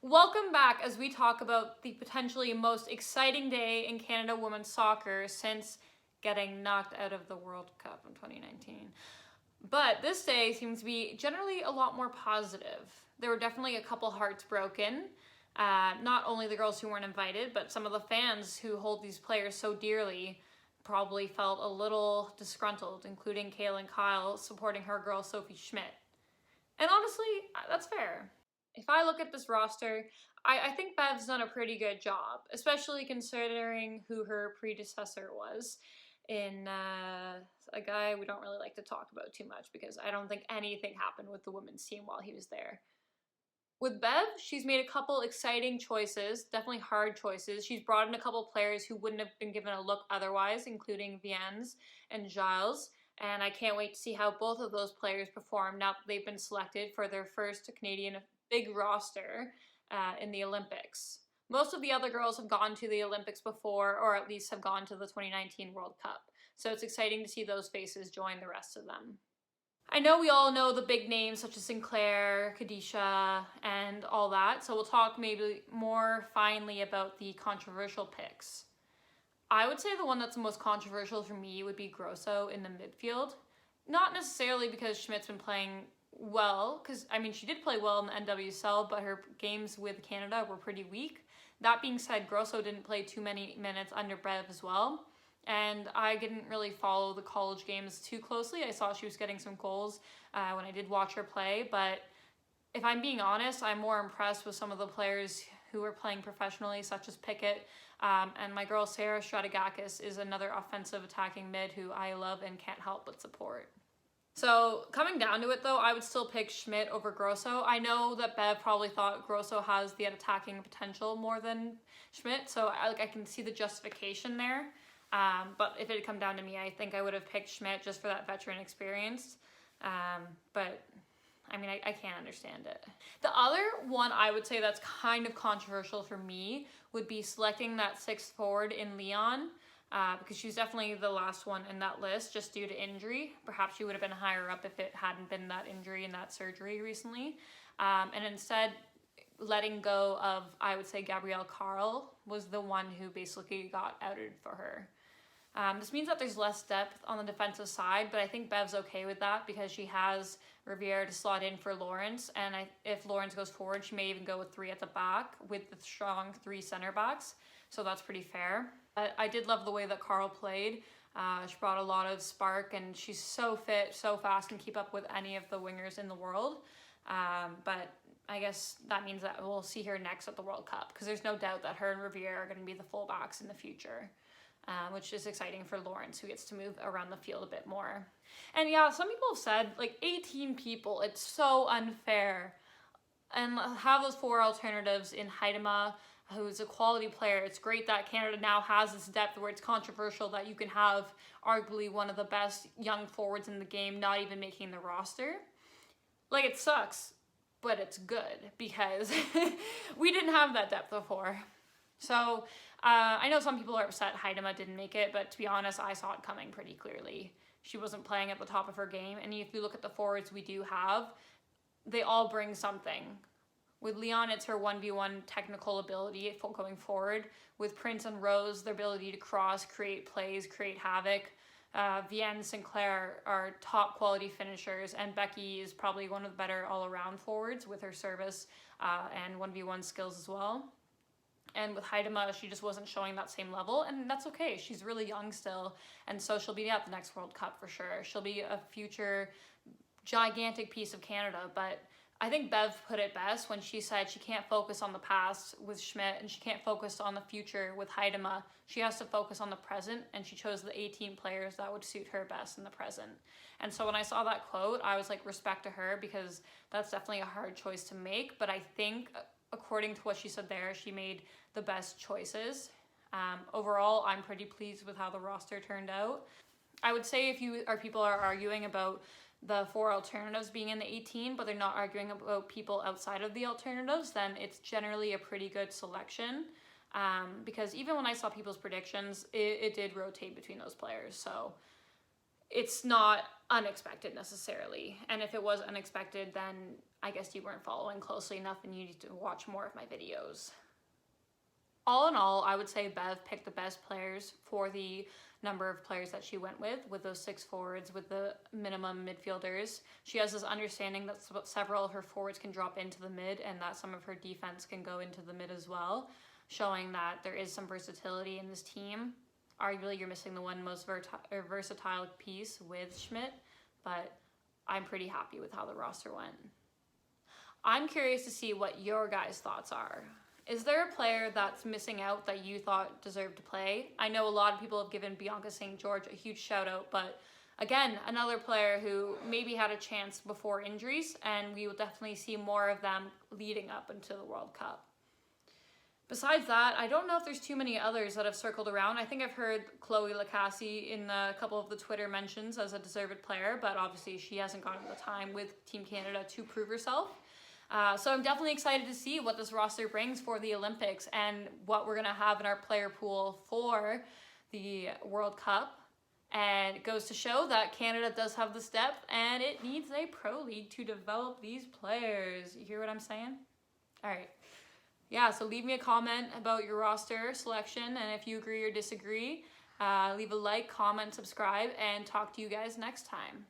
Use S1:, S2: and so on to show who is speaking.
S1: Welcome back as we talk about the potentially most exciting day in Canada women's soccer since getting knocked out of the World Cup in 2019. But this day seems to be generally a lot more positive. There were definitely a couple hearts broken. Not only the girls who weren't invited, but some of the fans who hold these players so dearly probably felt a little disgruntled, including Gabrielle Carle supporting her girl Sophie Schmidt. And honestly, that's fair. If I look at this roster, I think Bev's done a pretty good job, especially considering who her predecessor was in a guy we don't really like to talk about too much because I don't think anything happened with the women's team while he was there. With Bev, she's made a couple exciting choices, definitely hard choices. She's brought in a couple players who wouldn't have been given a look otherwise, including Viens and Gilles. And I can't wait to see how both of those players perform now that they've been selected for their first Canadian big roster in the Olympics. Most of the other girls have gone to the Olympics before, or at least have gone to the 2019 World Cup. So it's exciting to see those faces join the rest of them. I know we all know the big names such as Sinclair, Kadisha, and all that, so we'll talk maybe more finely about the controversial picks. I would say the one that's the most controversial for me would be Grosso in the midfield. Not necessarily because Schmidt's been playing well, because I mean she did play well in the NWSL, but her games with Canada were pretty weak. That being said, Grosso didn't play too many minutes under Bev as well. And I didn't really follow the college games too closely. I saw she was getting some goals when I did watch her play, but if I'm being honest, I'm more impressed with some of the players who are playing professionally, such as Pickett, and my girl Sarah Strategakis is another offensive attacking mid who I love and can't help but support. So coming down to it though, I would still pick Schmidt over Grosso. I know that Bev probably thought Grosso has the attacking potential more than Schmidt, so I can see the justification there. But if it had come down to me, I think I would have picked Schmidt just for that veteran experience. But I mean, I can't understand it. The other one I would say that's kind of controversial for me would be selecting that sixth forward in Leon, because she's definitely the last one in that list just due to injury. Perhaps she would have been higher up if it hadn't been that injury and that surgery recently. And instead, letting go of, I would say, Gabrielle Carle was the one who basically got outed for her. This means that there's less depth on the defensive side, but I think Bev's okay with that because she has Riviere to slot in for Lawrence, and if Lawrence goes forward, she may even go with three at the back with the strong three center backs, so that's pretty fair. I did love the way that Carle played. She brought a lot of spark, and she's so fit, so fast, and keep up with any of the wingers in the world. But I guess that means that we'll see her next at the World Cup because there's no doubt that her and Riviere are going to be the fullbacks in the future. Which is exciting for Lawrence, who gets to move around the field a bit more. And yeah, some people have said, 18 people, it's so unfair. And have those four alternatives in Huitema, who's a quality player. It's great that Canada now has this depth where it's controversial that you can have arguably one of the best young forwards in the game not even making the roster. It sucks, but it's good because we didn't have that depth before. So I know some people are upset Huitema didn't make it, but to be honest, I saw it coming pretty clearly. She wasn't playing at the top of her game, and if you look at the forwards we do have, they all bring something. With Leon, it's her 1v1 technical ability going forward. With Prince and Rose, their ability to cross, create plays, create havoc. Viens and Sinclair are top quality finishers, and Becky is probably one of the better all-around forwards with her service and 1v1 skills as well. And with Huitema, she just wasn't showing that same level, and that's okay. She's really young still, and so she'll be at the next World Cup for sure. She'll be a future gigantic piece of Canada, but I think Bev put it best when she said she can't focus on the past with Schmidt and she can't focus on the future with Huitema. She has to focus on the present, and she chose the 18 players that would suit her best in the present. And so when I saw that quote, I was like, respect to her, because that's definitely a hard choice to make, but I think according to what she said there, she made the best choices. Overall, I'm pretty pleased with how the roster turned out. I would say if people are arguing about the four alternatives being in the 18, but they're not arguing about people outside of the alternatives, then it's generally a pretty good selection. Because even when I saw people's predictions, it did rotate between those players. So it's not unexpected necessarily. And if it was unexpected, then I guess you weren't following closely enough and you need to watch more of my videos. All in all, I would say Bev picked the best players for the number of players that she went with those 6 forwards, with the minimum midfielders. She has this understanding that several of her forwards can drop into the mid and that some of her defense can go into the mid as well, showing that there is some versatility in this team. Arguably, you're missing the one most versatile piece with Schmidt, but I'm pretty happy with how the roster went. I'm curious to see what your guys' thoughts are. Is there a player that's missing out that you thought deserved to play? I know a lot of people have given Bianca St. George a huge shout out, but again, another player who maybe had a chance before injuries, and we will definitely see more of them leading up into the World Cup. Besides that, I don't know if there's too many others that have circled around. I think I've heard Chloe Lacassie in a couple of the Twitter mentions as a deserved player, but obviously she hasn't gotten the time with Team Canada to prove herself. So I'm definitely excited to see what this roster brings for the Olympics and what we're going to have in our player pool for the World Cup. And it goes to show that Canada does have the depth and it needs a pro league to develop these players. You hear what I'm saying? All right. Yeah, so leave me a comment about your roster selection, and if you agree or disagree, leave a like, comment, subscribe, and talk to you guys next time.